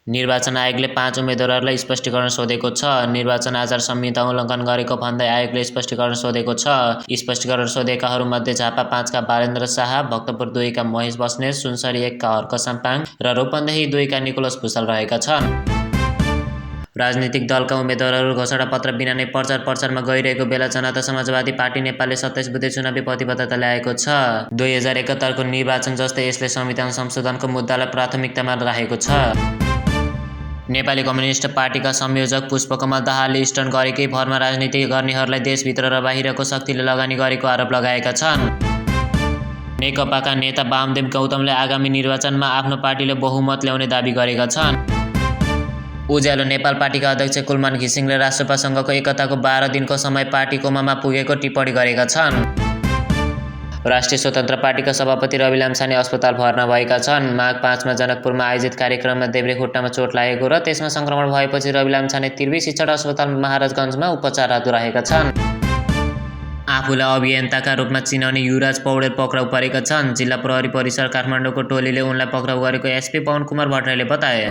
निर्वाचन आयोगले 5 उम्मेदवारहरूलाई स्पष्टीकरण सोधेको छ। निर्वाचन आचार संहिता उल्लङ्घन गरेको भन्दै आयोगले स्पष्टीकरण सोधेको छ। स्पष्टीकरण सोधेकाहरूमध्ये झापा 5 का बालेन्द्र शाह, भक्तपुर 2 का महेश बस्नेत, सुनसरी 1 का हर्क साम्पाङ र रूपन्देही 2 का निकोलस भुसाल रहेका छन्। राजनीतिक दलका उम्मेदवारहरू घोषणापत्र बिना नै प्रचारमा गइरहेको बेला जनता समाजवादी पार्टी नेपालले 27 बुँदे चुनावी प्रतिबद्धता ल्याएको छ। 2071 को निर्वाचन जस्तै यसले संविधान संशोधनको मुद्दालाई प्राथमिकतामा राखेको छ। नेपाली कम्युनिस्ट पार्टीका संयोजक पुष्पकमल दाहालले स्टन्ट गरेकै भरमा राजनीति गर्नेहरूलाई देशभित्र र बाहिरको शक्तिले लगानी गरेको आरोप लगाएका छन्। नेकपाका नेता वामदेव गौतमले आगामी निर्वाचनमा आफ्नो पार्टीले बहुमत ल्याउने दाबी गरेका छन्। उज्यालो नेपाल पार्टीका अध्यक्ष कुलमान घिसिङले राष्ट्रपासँगको एकताको 12 दिनको समय पार्टी कोमामा पुगेको टिप्पणी गरेका छन्। राष्ट्रिय स्वतन्त्र पार्टीका सभापति रवि लामिछाने अस्पताल भर्ना भएका छन्। माघ 5 मा जनकपुरमा आयोजित कार्यक्रममा देब्रे खुट्टामा चोट लागेको र त्यसमा संक्रमण भएपछि रवि लामिछाने त्रिवी शिक्षण अस्पताल महाराजगञ्जमा उपचाराधीन रहेका छन्। आफूलाई अभियन्ताका रूपमा चिनाउने युवराज पौडेल पक्राउ परेका छन्। जिल्ला प्रहरी परिसर काठमाडौँको टोलीले उनलाई पक्राउ गरेको एसपी पवन कुमार भट्टराईले बताए।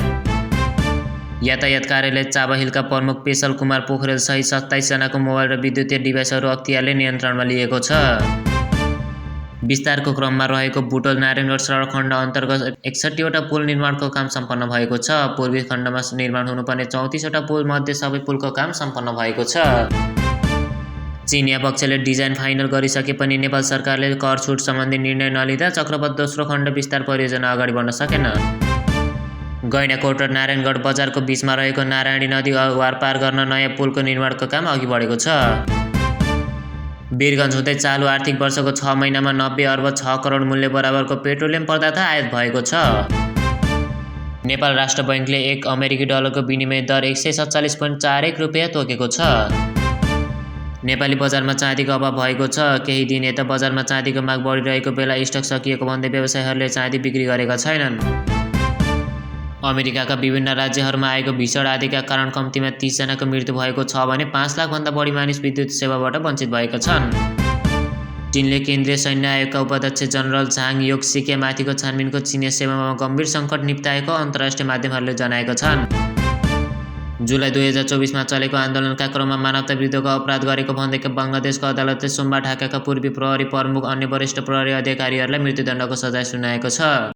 यातायात कार्यालय चाबहिलका प्रमुख पेशल कुमार पोखरेल सहित 27 जनाको मोबाइल र विद्युतीय डिभाइसहरू अख्तियारले नियन्त्रणमा लिएको छ। विस्तारको क्रममा रहेको बुटोल नारायणगढ सडक खण्ड अन्तर्गत 61 वटा पुल निर्माणको काम सम्पन्न भएको छ। पूर्वी खण्डमा निर्माण हुनुपर्ने 34 वटा पुल मध्ये सबै पुलको काम सम्पन्न भएको छ। चिनिया पक्षले डिजाइन फाइनल गरिसके पनि नेपाल सरकारले कर छुट सम्बन्धी निर्णय नलिँदा चक्रपथ दोस्रो खण्ड विस्तार परियोजना अगाडि बढ्न सकेन। गैंडाकोट र नारायणगढ बजारको बीचमा रहेको नारायणी नदी वारपार गर्न नयाँ पुलको निर्माणको काम अघि बढेको छ। वीरगञ्ज हुँदै चालु आर्थिक वर्षको 6 महिनामा 90 अर्ब 6 करोड मूल्य बराबरको पेट्रोलियम पदार्थ आयात भएको छ। नेपाल राष्ट्र बैंकले 1 अमेरिकी डलरको विनिमय दर 147.41 रुपियाँ तोकेको छ। नेपाली बजारमा चाँदीको अभाव भएको छ। केही दिन यता बजारमा चाँदीको माग बढिरहेको बेला स्टक सकिएको भन्दै व्यवसायीहरूले चाँदी बिक्री गरेका छैनन्। अमेरिकाका विभिन्न राज्यहरूमा आएको भीषण आँधीका कारण कम्तीमा 30 जनाको मृत्यु भएको छ भने 5 लाख भन्दा बढी मानिस विद्युत सेवाबाट वञ्चित भएका छन्। चीनले केन्द्रीय सैन्य आयोगका उपाध्यक्ष जनरल झाङ योक्सिके माथिको छानबिनको चीनिया सेवामा गम्भीर सङ्कट निप्टाएको अन्तर्राष्ट्रिय माध्यमहरूले जनाएका छन्। जुलाई 2024 मा चलेको आन्दोलनका क्रममा मानवता विरुद्धको अपराध गरेको भन्दै बङ्गलादेशको अदालतले सोमबार ढाकाका पूर्वी प्रहरी प्रमुख अन्य वरिष्ठ प्रहरी अधिकारीहरूलाई मृत्युदण्डको सजाय सुनाएको छ।